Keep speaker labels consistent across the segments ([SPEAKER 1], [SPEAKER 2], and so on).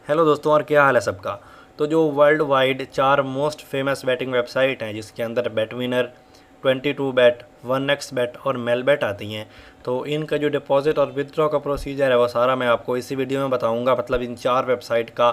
[SPEAKER 1] Hello दोस्तों, और क्या हाल है सबका। तो जो world wide 4 most famous batting website हैं जिसके अंदर बेट विनर, 22 बैट, 1x बैट और मेल बैट आती हैं, तो इनका जो डिपॉजिट और विदड्रॉ का प्रोसीजर है वो सारा मैं आपको इसी वीडियो में बताऊंगा। मतलब इन 4 वेबसाइट का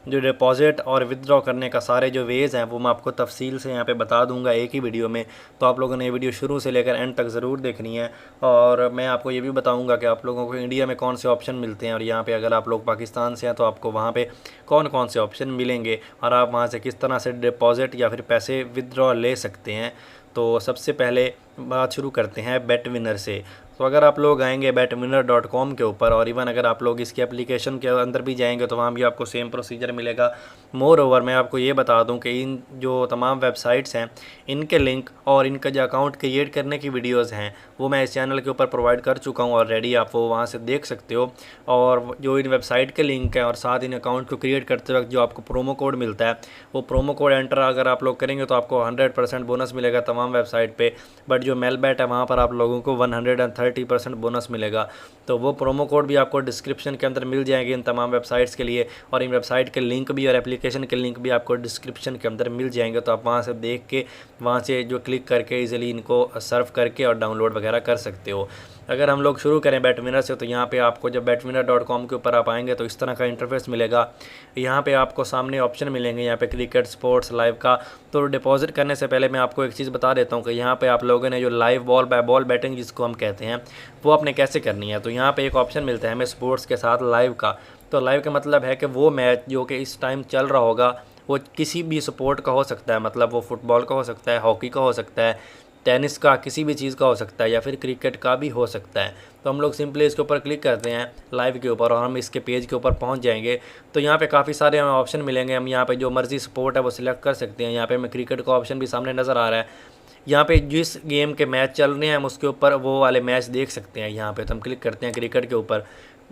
[SPEAKER 1] जो डिपॉजिट और विदड्रॉ करने का सारे जो वेज़ हैं वो मैं आपको तफसील से यहाँ पे बता दूंगा एक ही वीडियो में। तो आप लोगों ने ये वीडियो शुरू से लेकर एंड तक ज़रूर देखनी है। और मैं आपको ये भी बताऊंगा कि आप लोगों को इंडिया में कौन से ऑप्शन मिलते हैं, और यहाँ पे अगर आप लोग पाकिस्तान से हैं तो आपको वहाँ पे कौन कौन से ऑप्शन मिलेंगे, और आप वहाँ से किस तरह से डिपॉजिट या फिर पैसे विदड्रॉ ले सकते हैं। तो सबसे पहले बात शुरू करते हैं बेट विनर से। तो अगर आप लोग आएंगे betwinner.com के ऊपर, और इवन अगर आप लोग इसके एप्लीकेशन के अंदर भी जाएंगे तो वहाँ भी आपको सेम प्रोसीजर मिलेगा। मोर ओवर मैं आपको ये बता दूं कि इन जो तमाम वेबसाइट्स हैं इनके लिंक और इनका जो अकाउंट क्रिएट करने की वीडियोस हैं वो मैं इस चैनल के ऊपर प्रोवाइड कर चुका हूँ ऑलरेडी, आप वो वहाँ से देख सकते हो। और जो इन वेबसाइट के लिंक हैं और साथ इन अकाउंट को क्रिएट करते वक्त जो आपको प्रोमो कोड मिलता है वो प्रोमो कोड एंटर अगर आप लोग करेंगे तो आपको 100% बोनस मिलेगा तमाम वेबसाइट पे। बट जो मेल बैट है वहाँ पर आप लोगों को 130% बोनस मिलेगा। तो वो प्रोमो कोड भी आपको डिस्क्रिप्शन के अंदर मिल जाएंगे इन तमाम वेबसाइट्स के लिए, और इन वेबसाइट के लिंक भी और एप्लीकेशन के लिंक भी आपको डिस्क्रिप्शन के अंदर मिल जाएंगे। तो आप वहाँ से देख के वहाँ से जो क्लिक करके इजीली इनको सर्व करके और डाउनलोड वगैरह कर सकते हो। अगर हम लोग शुरू करें बेट विनर से, तो यहाँ पे आपको जब betwinner.com के ऊपर आप आएंगे तो इस तरह का इंटरफेस मिलेगा। यहाँ पे आपको सामने ऑप्शन मिलेंगे, यहाँ पे क्रिकेट, स्पोर्ट्स, लाइव का। तो डिपॉजिट करने से पहले मैं आपको एक चीज़ बता देता हूँ कि यहाँ पे आप लोगों ने जो live ball by ball batting जिसको हम कहते हैं वो आपने कैसे करनी है। तो यहाँ पे एक ऑप्शन मिलता है हमें स्पोर्ट्स के साथ लाइव का। तो लाइव का मतलब है कि वो मैच जो कि इस टाइम चल रहा होगा वो किसी भी स्पोर्ट का हो सकता है, मतलब वो फुटबॉल का हो सकता है, हॉकी का हो सकता है, टेनिस का, किसी भी चीज़ का हो सकता है, या फिर क्रिकेट का भी हो सकता है। तो हम लोग सिंपली इसके ऊपर क्लिक करते हैं लाइव के ऊपर और हम इसके पेज के ऊपर पहुंच जाएंगे। तो यहाँ पे काफ़ी सारे हमें ऑप्शन मिलेंगे, हम यहाँ पे जो मर्ज़ी स्पोर्ट है वो सिलेक्ट कर सकते हैं। यहाँ पे हमें क्रिकेट का ऑप्शन भी सामने नज़र आ रहा है। यहाँ पे जिस गेम के मैच चल रहे हैं हम उसके ऊपर वो वाले मैच देख सकते हैं यहाँ पे। तो हम क्लिक करते हैं क्रिकेट के ऊपर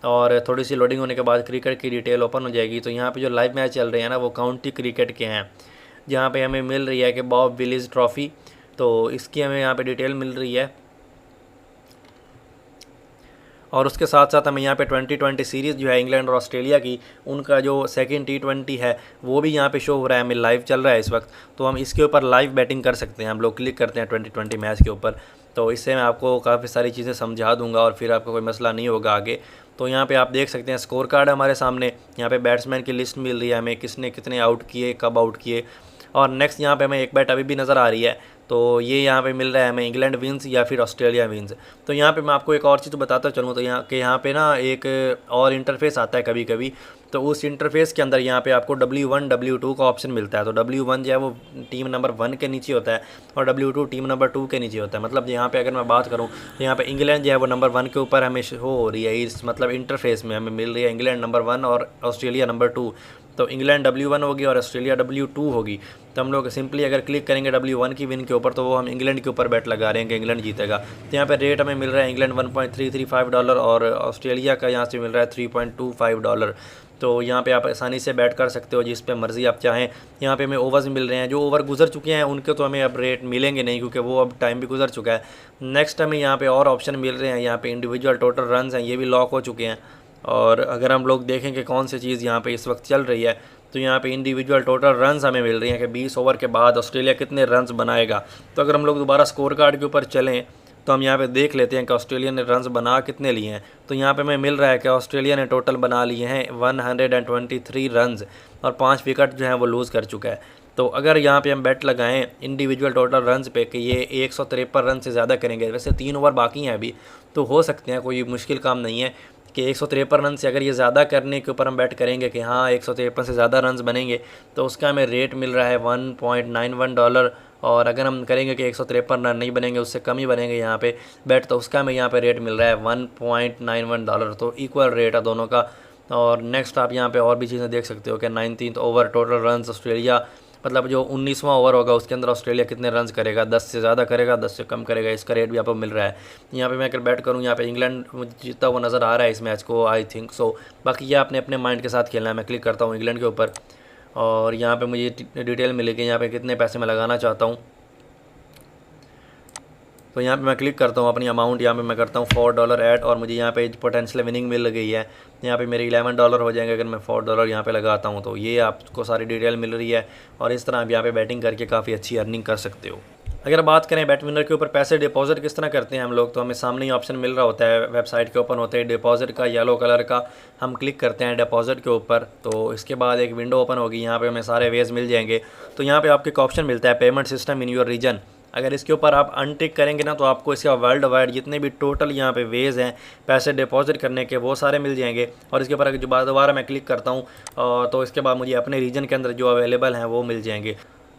[SPEAKER 1] और थोड़ी सी लोडिंग होने के बाद क्रिकेट की डिटेल ओपन हो जाएगी। तो यहाँ पे जो लाइव मैच चल रहे हैं ना वो काउंटी क्रिकेट के हैं, जहाँ पे हमें मिल रही है कि बॉब विलीज ट्रॉफ़ी। तो इसकी हमें यहाँ पे डिटेल मिल रही है, और उसके साथ साथ हमें यहाँ पे 2020 सीरीज़ जो है इंग्लैंड और ऑस्ट्रेलिया की, उनका जो सेकंड T20 है वो भी यहाँ पे शो हो रहा है, हमें लाइव चल रहा है इस वक्त। तो हम इसके ऊपर लाइव बैटिंग कर सकते हैं। हम लोग क्लिक करते हैं 2020 मैच के ऊपर। तो इससे मैं आपको काफ़ी सारी चीज़ें समझा दूंगा और फिर आपको कोई मसला नहीं होगा आगे। तो यहाँ पे आप देख सकते हैं स्कोर कार्ड हमारे सामने, यहाँ पे बैट्समैन की लिस्ट मिल रही है हमें, किसने कितने आउट किए, कब आउट किए। और नेक्स्ट यहाँ पे हमें एक बैट अभी भी नज़र आ रही है, तो ये यहाँ पे मिल रहा है हमें इंग्लैंड विंस या फिर ऑस्ट्रेलिया विंस। तो यहाँ पे मैं आपको एक और चीज़ बताता चलूँ, तो यहाँ पे ना एक और इंटरफेस आता है कभी कभी। तो उस इंटरफेस के अंदर यहाँ पे आपको W1 W2 का ऑप्शन मिलता है। तो W1 जो है वो टीम नंबर 1 के नीचे होता है और W2 टीम नंबर 2 के नीचे होता है। मतलब यहाँ पे अगर मैं बात करूँ तो यहाँ पे इंग्लैंड जो है वो नंबर 1 के ऊपर हमें शो हो रही है, इस मतलब इंटरफेस में हमें मिल रही है इंग्लैंड नंबर 1 और ऑस्ट्रेलिया नंबर 2। तो इंग्लैंड W1 होगी और ऑस्ट्रेलिया W2 होगी। तो हम लोग सिंपली अगर क्लिक करेंगे W1 की विन के ऊपर तो वो हम इंग्लैंड के ऊपर बैट लगा रहे हैं कि इंग्लैंड जीतेगा। तो यहाँ पे रेट हमें मिल रहा है इंग्लैंड $1.335 और ऑस्ट्रेलिया का यहाँ से मिल रहा है $3.25। तो यहाँ पे आप आसानी से बैट कर सकते हो जिस पे मर्ज़ी आप चाहें। यहाँ पे हमें ओवर्स मिल रहे हैं, जो ओवर गुजर चुके हैं उनके तो हमें अब रेट मिलेंगे नहीं क्योंकि वो अब टाइम भी गुजर चुका है। नेक्स्ट हमें यहाँ पे और ऑप्शन मिल रहे हैं, यहाँ पे इंडिविजुअल टोटल रन्स हैं, ये भी लॉक हो चुके हैं। और अगर हम लोग देखें कि कौन सी चीज़ यहाँ पे इस वक्त चल रही है, तो यहाँ पे इंडिविजुअल टोटल रन्स हमें मिल रही हैं कि 20 ओवर के बाद ऑस्ट्रेलिया कितने रन्स बनाएगा। तो अगर हम लोग दोबारा स्कोर कार्ड के ऊपर चलें तो हम यहाँ पे देख लेते हैं कि ऑस्ट्रेलिया ने रन्स बना कितने लिए हैं। तो यहाँ पे हमें मिल रहा है कि ऑस्ट्रेलिया ने टोटल बना लिए हैं 123 रन्स और 5 विकेट जो हैं वो लूज़ कर चुका है। तो अगर यहाँ पे हम बैट लगाएं इंडिविजुअल टोटल रन्स पे कि ये 153 रन से ज़्यादा करेंगे, वैसे 3 ओवर बाकी हैं अभी तो हो सकते हैं, कोई मुश्किल काम नहीं है कि 153 रन से अगर ये ज़्यादा करने के ऊपर हम बैट करेंगे कि हाँ 153 से ज़्यादा रन्स बनेंगे तो उसका हमें रेट मिल रहा है $1.91। और अगर हम करेंगे कि 153 रन नहीं बनेंगे, उससे कम ही बनेंगे यहाँ पे बैट, तो उसका हमें यहाँ पे रेट मिल रहा है $1.91। तो इक्वल रेट है दोनों का। और नेक्स्ट आप यहाँ पे और भी चीज़ें देख सकते हो कि 19th over total runs Australia, मतलब जो 19वां ओवर होगा उसके अंदर ऑस्ट्रेलिया कितने रन्स करेगा, 10 से ज़्यादा करेगा, 10 से कम करेगा, इसका रेट भी आपको मिल रहा है। यहाँ पे मैं अगर बैट करूँ, यहाँ पे इंग्लैंड जीतता हुआ नज़र आ रहा है इस मैच को, आई थिंक सो। बाकी ये आपने अपने माइंड के साथ खेलना है। मैं क्लिक करता हूँ इंग्लैंड के ऊपर और यहाँ पे मुझे डिटेल मिलेगी यहाँ पे कितने पैसे मैं लगाना चाहता हूँ। तो यहाँ पे मैं क्लिक करता हूँ, अपनी अमाउंट यहाँ पे मैं करता हूँ $4 ऐड, और मुझे यहाँ पे पोटेंशियल विनिंग मिल गई है। यहाँ पे मेरे $11 हो जाएंगे अगर मैं $4 यहाँ पे लगाता हूँ। तो ये आपको सारी डिटेल मिल रही है, और इस तरह आप यहाँ पे बैटिंग करके काफ़ी अच्छी अर्निंग कर सकते हो। अगर बात करें बेट विनर के ऊपर पैसे डिपॉजिट किस तरह करते हैं हम लोग, तो हमें सामने ही ऑप्शन मिल रहा होता है, वेबसाइट के ओपन होते हैं डिपॉजिट का, येलो कलर का। हम क्लिक करते हैं डिपॉजिट के ऊपर, तो इसके बाद एक विंडो ओपन होगी, यहाँ पे हमें सारे वेज मिल जाएंगे। तो यहाँ पे आपको एक ऑप्शन मिलता है payment system in your region. अगर इसके ऊपर आप अनटिक करेंगे ना, तो आपको इसका वर्ल्ड वाइड जितने भी टोटल यहाँ पे वेज हैं पैसे डिपॉजिट करने के, वो सारे मिल जाएंगे। और इसके ऊपर जो दोबारा मैं क्लिक करता हूँ तो इसके बाद मुझे अपने रीजन के अंदर जो अवेलेबल हैं वो मिल जाएंगे।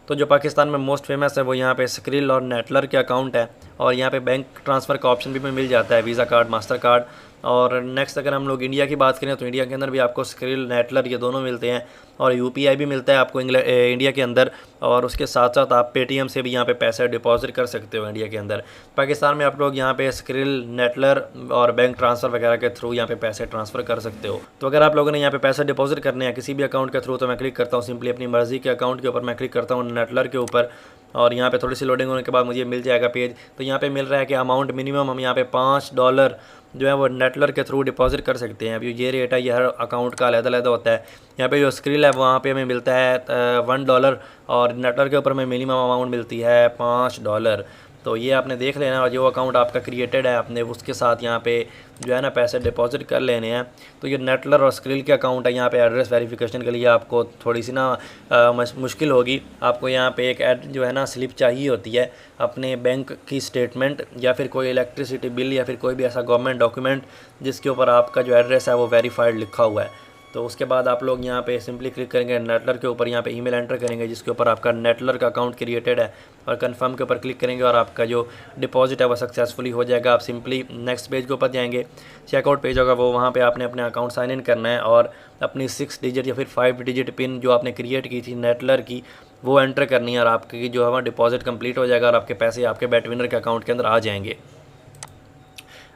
[SPEAKER 1] तो जो पाकिस्तान में मोस्ट फेमस है वो यहाँ पे स्क्रिल और नेटलर के अकाउंट है, और यहाँ पे बैंक ट्रांसफ़र का ऑप्शन भी मिल जाता है, वीज़ा कार्ड, मास्टर कार्ड। और नेक्स्ट अगर हम लोग इंडिया की बात करें तो इंडिया के अंदर भी आपको स्क्रिल, नेटलर ये दोनों मिलते हैं, और यूपीआई भी मिलता है आपको इंडिया के अंदर। और उसके साथ साथ आप पेटीएम से भी यहाँ पे पैसे डिपॉजिट कर सकते हो इंडिया के अंदर। पाकिस्तान में आप लोग यहाँ पे स्क्रिल, नेटलर और बैंक ट्रांसफ़र वगैरह के थ्रू यहाँ पे पैसे ट्रांसफ़र कर सकते हो। तो अगर आप लोगों ने यहाँ पे पैसे डिपॉजिट करने हैं किसी भी अकाउंट के थ्रू, तो मैं क्लिक करता हूँ सिंपली अपनी मर्ज़ी के अकाउंट के ऊपर, मैं क्लिक करता हूँ नेटलर के ऊपर, और यहाँ पे थोड़ी सी लोडिंग होने के बाद मुझे मिल जाएगा पेज। तो यहाँ पे मिल रहा है कि अमाउंट मिनिमम हम यहाँ पे $5 जो है वो नेटलर के थ्रू डिपॉजिट कर सकते हैं। अभी ये रेट है, ये हर अकाउंट का अलग-अलग होता है। यहाँ पे जो स्क्रिल है वहाँ पे हमें मिलता है $1, और नेटलर के ऊपर में मिनिमम अमाउंट मिलती है $5। तो ये आपने देख लेना, और जो अकाउंट आपका क्रिएटेड है आपने उसके साथ यहाँ पे जो है ना पैसे डिपॉजिट कर लेने हैं। तो ये नेटलर और स्क्रिल के अकाउंट है, यहाँ पे एड्रेस वेरिफिकेशन के लिए आपको थोड़ी सी ना मुश्किल होगी। आपको यहाँ पे एक जो है ना स्लिप चाहिए होती है, अपने बैंक की स्टेटमेंट या फिर कोई इलेक्ट्रिसिटी बिल या फिर कोई भी ऐसा गवर्नमेंट डॉक्यूमेंट जिसके ऊपर आपका जो एड्रेस है वो वेरीफाइड लिखा हुआ है। तो उसके बाद आप लोग यहाँ पे सिंपली क्लिक करेंगे नेटलर के ऊपर, यहाँ पे ईमेल एंटर करेंगे जिसके ऊपर आपका नेटलर का अकाउंट क्रिएटेड है, और कंफर्म के ऊपर क्लिक करेंगे और आपका जो डिपॉजिट है वो सक्सेसफुली हो जाएगा। आप सिंपली नेक्स्ट पेज के ऊपर जाएंगे, चेकआउट पेज होगा वो, वहाँ पे आपने अपने अकाउंट साइन इन करना है, और अपनी 6 डिजिट या फिर 5 डिजिट पिन जो आपने क्रिएट की थी नेटलर की वो एंटर करनी है, और आपकी जो है डिपॉजिट कंप्लीट हो जाएगा, और आपके पैसे आपके बेट विनर के अकाउंट के अंदर आ जाएंगे।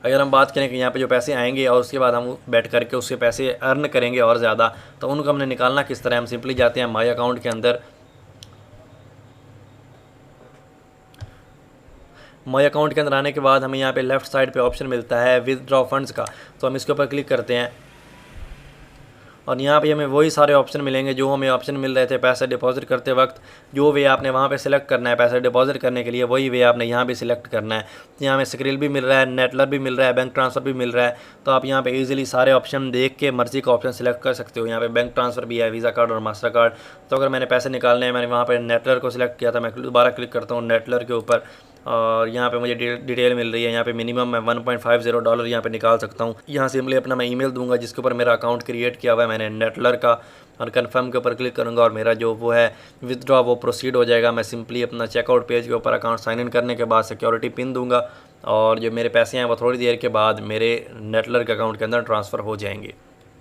[SPEAKER 1] अगर हम बात करें कि यहाँ पे जो पैसे आएंगे और उसके बाद हम बैठ करके उससे पैसे अर्न करेंगे और ज़्यादा, तो उनको हमने निकालना किस तरह, हम सिंपली जाते हैं माई अकाउंट के अंदर। माई अकाउंट के अंदर आने के बाद हमें यहाँ पे लेफ़्ट साइड पे ऑप्शन मिलता है विदड्रॉ फंड्स का, तो हम इसके ऊपर क्लिक करते हैं, और यहाँ पे हमें वही सारे ऑप्शन मिलेंगे जो हमें ऑप्शन मिल रहे थे पैसे डिपॉजिट करते वक्त। जो वे आपने वहाँ पे सिलेक्ट करना है पैसे डिपॉजिट करने के लिए, वही वे आपने यहाँ भी सिलेक्ट करना है। यहाँ में स्क्रिल भी मिल रहा है, नेटलर भी मिल रहा है, बैंक ट्रांसफ़र भी मिल रहा है। तो आप यहाँ पे इजीली सारे ऑप्शन देख के मर्ज़ी का ऑप्शन सिलेक्ट कर सकते हो। यहाँ पे बैंक ट्रांसफ़र भी है, वीज़ा कार्ड और मास्टर कार्ड। तो अगर मैंने पैसे निकालने हैं, मैंने वहाँ पर नेटलर को सिलेक्ट किया था, मैं दोबारा क्लिक करता हूँ नेटलर के ऊपर, और यहाँ पे मुझे डिटेल मिल रही है। यहाँ पे मिनिमम मैं $1.50 यहाँ पे निकाल सकता हूँ। यहाँ सिंपली अपना मैं ईमेल दूंगा जिसके ऊपर मेरा अकाउंट क्रिएट किया हुआ है मैंने नेटलर का, और कंफर्म के ऊपर क्लिक करूँगा और मेरा जो वो है विदड्रॉ वो प्रोसीड हो जाएगा। मैं सिंपली अपना चेकआउट पेज के ऊपर अकाउंट साइन इन करने के बाद सिक्योरिटी पिन दूँगा, और जो मेरे पैसे हैं वो थोड़ी देर के बाद मेरे नेटलर के अकाउंट के अंदर ट्रांसफ़र हो जाएंगे।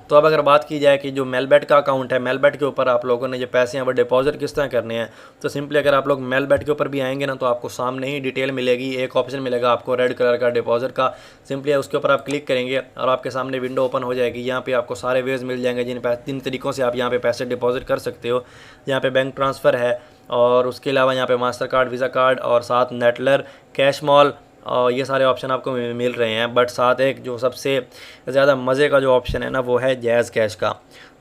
[SPEAKER 1] तो अब अगर बात की जाए कि जो मेलबेट का अकाउंट है, मेलबेट के ऊपर आप लोगों ने जो पैसे हैं वो डिपॉजिट किस तरह करने हैं, तो सिंपली अगर आप लोग मेलबेट के ऊपर भी आएंगे ना, तो आपको सामने ही डिटेल मिलेगी। एक ऑप्शन मिलेगा आपको रेड कलर का डिपॉजिट का, सिंपली उसके ऊपर आप क्लिक करेंगे और आपके सामने विंडो ओपन हो जाएगी। यहाँ पे आपको सारे वेज मिल जाएंगे जिन तरीक़ों से आप यहाँ पे पैसे डिपॉजिट कर सकते हो। यहाँ पे बैंक ट्रांसफ़र है, और उसके अलावा यहाँ पे मास्टर कार्ड, वीज़ा कार्ड, और साथ नेटलर, कैश मॉल, और ये सारे ऑप्शन आपको मिल रहे हैं। बट साथ एक जो सबसे ज़्यादा मज़े का जो ऑप्शन है ना, वो है जैज़ कैश का।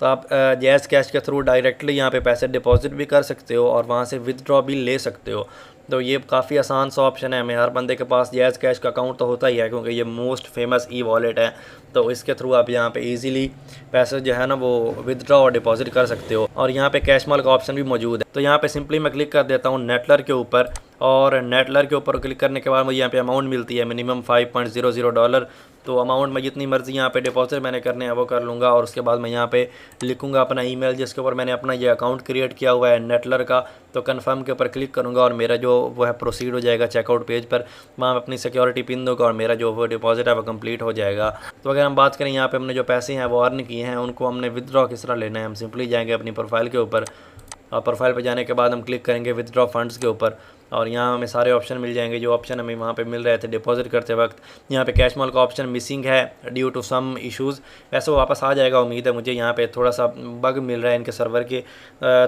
[SPEAKER 1] तो आप जैज़ कैश के थ्रू डायरेक्टली यहाँ पे पैसे डिपॉजिट भी कर सकते हो और वहाँ से विदड्रॉ भी ले सकते हो। तो ये काफ़ी आसान सा ऑप्शन है। हमें हर बंदे के पास जैज़ कैश का अकाउंट तो होता ही है, क्योंकि ये मोस्ट फेमस ई वॉलेट है। तो इसके थ्रू आप यहाँ पे इजीली पैसे जो है ना वो विदड्रॉ और डिपॉजिट कर सकते हो। और यहाँ पे कैश मॉल का ऑप्शन भी मौजूद है। तो यहाँ पे सिंपली मैं क्लिक कर देता हूँ नेटलर के ऊपर, और नेटलर के ऊपर क्लिक करने के बाद मुझे यहाँ पे अमाउंट मिलती है मिनिमम $5.00। तो अमाउंट में जितनी मर्ज़ी यहाँ पे डिपॉजिट मैंने करने हैं वो कर लूँगा, और उसके बाद मैं यहाँ पे लिखूँगा अपना ईमेल जिसके ऊपर मैंने अपना ये अकाउंट क्रिएट किया हुआ है नेटलर का। तो कंफर्म के ऊपर क्लिक करूँगा और मेरा जो वो है प्रोसीड हो जाएगा चेकआउट पेज पर। वहाँ अपनी सिक्योरिटी पिन दूँगा और मेरा जो वो डिपॉजिट है वो कंप्लीट हो जाएगा। तो अगर हम बात करें यहाँ पे हमने जो पैसे हैं वो अर्न किए हैं उनको हमने विदड्रॉ किस तरह लेना है, हम सिंपली जाएंगे अपनी प्रोफाइल के ऊपर, और प्रोफाइल पे जाने के बाद हम क्लिक करेंगे विदड्रॉ फंड्स के ऊपर, और यहाँ हमें सारे ऑप्शन मिल जाएंगे जो ऑप्शन हमें वहाँ पे मिल रहे थे डिपॉजिट करते वक्त। यहाँ पे कैश मॉल का ऑप्शन मिसिंग है ड्यू टू सम इश्यूज़, वैसे वो वापस आ जाएगा उम्मीद है मुझे। यहाँ पे थोड़ा सा बग मिल रहा है इनके सर्वर के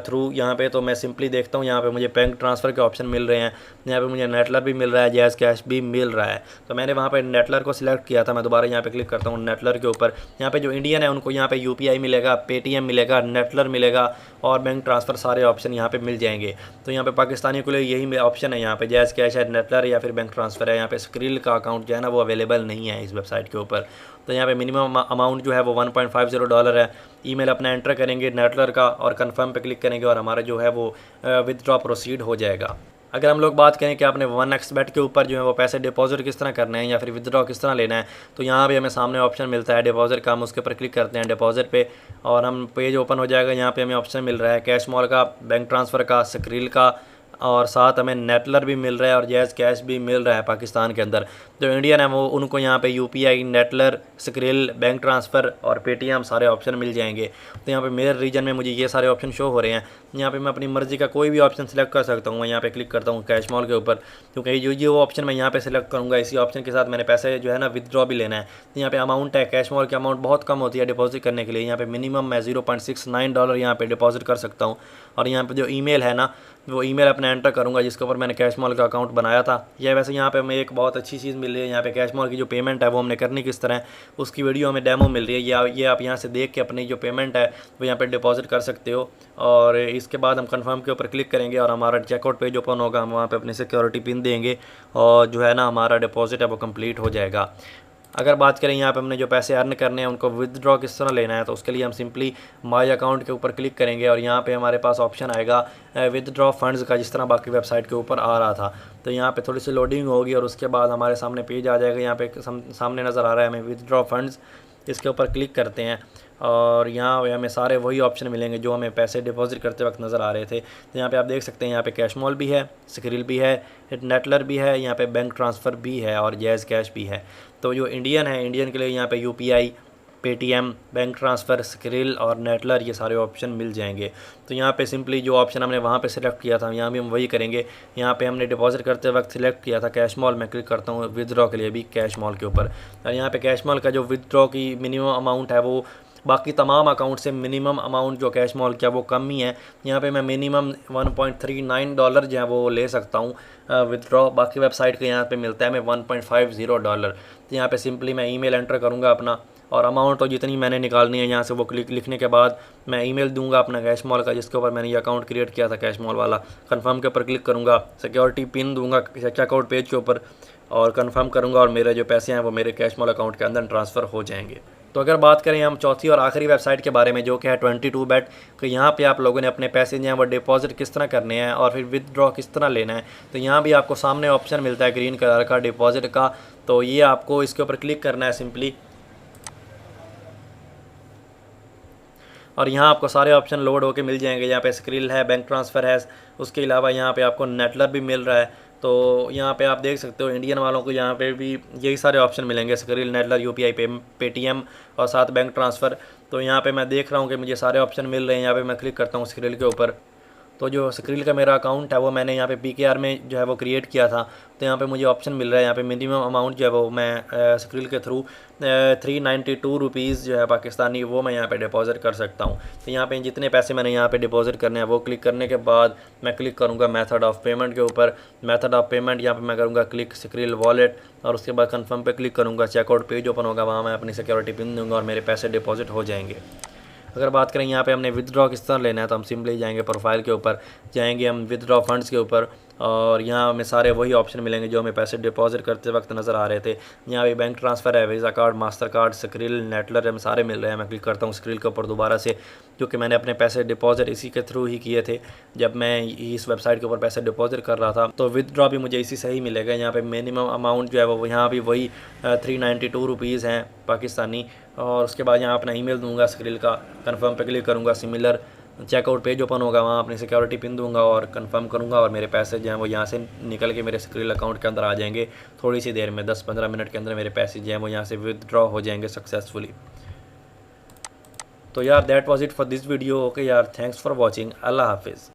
[SPEAKER 1] थ्रू। यहाँ पे तो मैं सिंपली देखता हूँ, यहाँ पे मुझे बैंक ट्रांसफ़र के ऑप्शन मिल रहे हैं, यहाँ पे मुझे नेटलर भी मिल रहा है, जैज़ कैश भी मिल रहा है। तो मैंने वहाँ पे नेटलर को सिलेक्ट किया था, मैं दोबारा यहाँ पे क्लिक करता हूँ नेटलर के ऊपर। यहाँ पे जो इंडियन है उनको यहाँ पे यूपीआई मिलेगा, पेटीएम मिलेगा, नेटलर मिलेगा और बैंक ट्रांसफ़र सारे ऑप्शन यहाँ पे मिल जाएंगे। तो यहाँ पे पाकिस्तानी के लिए यही ऑप्शन है, यहाँ पे जैज़ कैश है, नेटलर या फिर बैंक ट्रांसफ़र है। यहाँ पे स्क्रिल का अकाउंट जो है ना वो अवेलेबल नहीं है इस वेबसाइट के ऊपर। तो यहाँ पे मिनिमम अमाउंट जो है वो $1.50 है। ईमेल अपना एंटर करेंगे नेटलर का और कंफर्म पे क्लिक करेंगे और हमारा जो है वो विदड्रॉ प्रोसीड हो जाएगा। अगर हम लोग बात करें कि आपने 1xbet के ऊपर जो है वो पैसे डिपॉजिट किस तरह करने हैं या फिर विदड्रॉ किस तरह लेना है, तो यहाँ भी हमें सामने ऑप्शन मिलता है डिपॉजिट का। हम उसके ऊपर क्लिक करते हैं डिपॉजिट पे और हम पेज ओपन हो जाएगा। यहाँ पे हमें ऑप्शन मिल रहा है कैश मॉल का, बैंक ट्रांसफ़र का, स्क्रिल का और साथ हमें नेटलर भी मिल रहा है और जैज़ कैश भी मिल रहा है पाकिस्तान के अंदर। जो इंडियन है वो उनको यहाँ पे UPI, Neteller, skill, bank transfer और पेटीएम सारे ऑप्शन मिल जाएंगे। तो यहाँ पे मेरे रीजन में मुझे ये सारे ऑप्शन शो हो रहे हैं। यहाँ पे मैं अपनी मर्ज़ी का कोई भी ऑप्शन सेलेक्ट कर सकता हूँ। मैं यहाँ पे क्लिक करता हूँ कैश मॉल के ऊपर, क्योंकि जो ऑप्शन मैं यहाँ पे सेलेक्ट करूँगा इसी ऑप्शन के साथ मैंने पैसे जो है ना विदड्रॉ भी लेना है। तो यहाँ पे अमाउंट है, कैश मॉल की अमाउंट बहुत कम होती है डिपॉजिट करने के लिए। यहाँ पे मिनिमम मैं $0.69 यहाँ पे डिपॉजिट कर सकता हूँ। और यहाँ पे जो ईमेल है ना वो ईमेल अपना एंटर करूँगा जिसके ऊपर मैंने कैश मॉल का अकाउंट बनाया था। यह वैसे यहाँ पे हमें एक बहुत अच्छी चीज़ मिल रही है, यहाँ पे कैश मॉल की जो पेमेंट है वो हमने करनी किस तरह है उसकी वीडियो हमें डेमो मिल रही है। ये आप यहाँ से देख के अपनी जो पेमेंट है वो यहाँ पे डिपॉजिट कर सकते हो। और इसके बाद हम कंफर्म के ऊपर क्लिक करेंगे और हमारा चेकआउट पेज ओपन होगा। हम वहाँ पे अपनी सिक्योरिटी पिन देंगे और जो है ना हमारा डिपॉजिट है वो कंप्लीट हो जाएगा। अगर बात करें यहाँ पे हमने जो पैसे अर्न करने हैं उनको विदड्रॉ किस तरह लेना है, तो उसके लिए हम सिंपली माई अकाउंट के ऊपर क्लिक करेंगे और यहाँ पे हमारे पास ऑप्शन आएगा विदड्रॉ फंड्स का, जिस तरह बाकी वेबसाइट के ऊपर आ रहा था। तो यहाँ पे थोड़ी सी लोडिंग होगी और उसके बाद हमारे सामने पेज आ जाएगा। यहाँ पे सामने नज़र आ रहा है हमें विदड्रॉ फंड्स, इसके ऊपर क्लिक करते हैं और यहाँ हमें सारे वही ऑप्शन मिलेंगे जो हमें पैसे डिपॉजिट करते वक्त नज़र आ रहे थे। तो यहाँ पे आप देख सकते हैं यहाँ पे कैश मॉल भी है, स्क्रिल भी है, नेटलर भी है, यहाँ पे बैंक ट्रांसफ़र भी है और जैज़ कैश भी है। तो जो इंडियन है इंडियन के लिए यहाँ पे UPI, Paytm, bank transfer, skill और नेटलर ये सारे ऑप्शन मिल जाएंगे। तो यहाँ पे सिंपली जो ऑप्शन हमने वहाँ पे सिलेक्ट किया था यहाँ भी हम वही करेंगे। यहाँ पे हमने डिपॉजिट करते वक्त सिलेक्ट किया था कैश मॉल, मैं क्लिक करता हूँ विदड्रॉ के लिए भी कैश मॉल के ऊपर। और यहाँ पे कैश मॉल का जो विदड्रॉ की मिनिमम अमाउंट है वो बाकी तमाम अकाउंट से मिनिमम अमाउंट जो कैश मॉल का वो कम ही है। यहाँ पे मैं मिनिमम $1.39 जो है वो ले सकता हूँ विदड्रॉ। बाकी वेबसाइट के यहाँ पे मिलता है हमें $1.50। तो यहाँ पे सिंपली मैं ईमेल एंटर करूँगा अपना और अमाउंट तो जितनी मैंने निकालनी है यहाँ से वो लिखने के बाद मैं ईमेल दूंगा अपना कैश मॉल का जिसके ऊपर मैंने ये अकाउंट क्रिएट किया था कैश मॉल वाला। कंफर्म के ऊपर क्लिक करूँगा, सिक्योरिटी पिन दूंगा चेकआउट पेज के ऊपर और कंफर्म करूँगा और मेरे जो पैसे हैं वो मेरे कैश मॉल अकाउंट के अंदर ट्रांसफ़र हो जाएंगे। तो अगर बात करें हम चौथी और आखिरी वेबसाइट के बारे में जो कि है 22bet, तो यहाँ पे आप लोगों ने अपने पैसे जो हैं वो डिपॉजिट किस तरह करने हैं और फिर विदड्रॉ किस तरह लेना है। तो यहाँ भी आपको सामने ऑप्शन मिलता है ग्रीन कलर का डिपॉजिट का। तो ये आपको इसके ऊपर क्लिक करना है सिंपली और यहाँ आपको सारे ऑप्शन लोड होके मिल जाएंगे। यहाँ पे स्क्रिल है, बैंक ट्रांसफ़र है, उसके अलावा यहाँ पे आपको नेटलर भी मिल रहा है। तो यहाँ पे आप देख सकते हो इंडियन वालों को यहाँ पे भी यही सारे ऑप्शन मिलेंगे, स्क्रिल, नेटलर, यूपीआई, पेटीएम और साथ बैंक ट्रांसफ़र। तो यहाँ पे मैं देख रहा हूँ कि मुझे सारे ऑप्शन मिल रहे हैं। यहाँ पे मैं क्लिक करता हूँ स्क्रिल के ऊपर। तो जो स्क्रिल का मेरा अकाउंट है वो मैंने यहाँ पे PKR में जो है वो क्रिएट किया था। तो यहाँ पे मुझे ऑप्शन मिल रहा है, यहाँ पे मिनिमम अमाउंट जो है वो मैं स्क्रिल के थ्रू 392 रुपीज़ जो है पाकिस्तानी वो मैं यहाँ पे डिपॉजिट कर सकता हूँ। तो यहाँ पे जितने पैसे मैंने यहाँ पे डिपॉजिट करने हैं वो क्लिक करने के बाद मैं क्लिक करूँगा मेथड ऑफ़ पेमेंट के ऊपर। मेथड ऑफ़ पेमेंट यहाँ पे मैं करूँगा क्लिक स्क्रिल वॉलेट और उसके बाद कन्फर्म पे क्लिक करूँगा। चेकआउट पेज ओपन होगा, वहाँ मैं अपनी सिक्योरिटी पिन दूँगा और मेरे पैसे डिपॉजिट हो जाएंगे। अगर बात करें यहाँ पे हमने विदड्रॉ किस तरह लेना है तो हम सिंपली जाएंगे प्रोफाइल के ऊपर, जाएंगे हम विदड्रॉ फंड्स के ऊपर और यहाँ हमें सारे वही ऑप्शन मिलेंगे जो हमें पैसे डिपॉजिट करते वक्त नज़र आ रहे थे। यहाँ पे बैंक ट्रांसफ़र है, visa card, master card, skill, Neteller हमें सारे मिल रहे हैं। मैं क्लिक करता हूँ स्क्रिल के ऊपर दोबारा से, क्योंकि मैंने अपने पैसे डिपॉजिट इसी के थ्रू ही किए थे जब मैं इस वेबसाइट के ऊपर पैसे डिपॉजिट कर रहा था। तो विदड्रॉ भी मुझे इसी से ही मिलेगा। यहाँ पे मिनिमम अमाउंट जो है वो यहाँ भी वही 392 रुपीज़ हैं पाकिस्तानी। और उसके बाद यहाँ अपना ईमेल दूंगा स्क्रिल का, कंफर्म पे क्लिक करूँगा, सिमिलर चेकआउट पेज ओपन होगा, वहाँ अपनी सिक्योरिटी पिन दूंगा और कंफर्म करूँगा और मेरे पैसे जो हैं वो यहाँ से निकल के मेरे स्क्रिल अकाउंट के अंदर आ जाएंगे। थोड़ी सी देर में 10-15 मिनट के अंदर मेरे पैसे जो हैं वो यहाँ से विदड्रॉ हो जाएंगे सक्सेसफुली। तो यार that was it for this video. Okay यार, थैंक्स फॉर वॉचिंग। अल्लाह हाफिज़।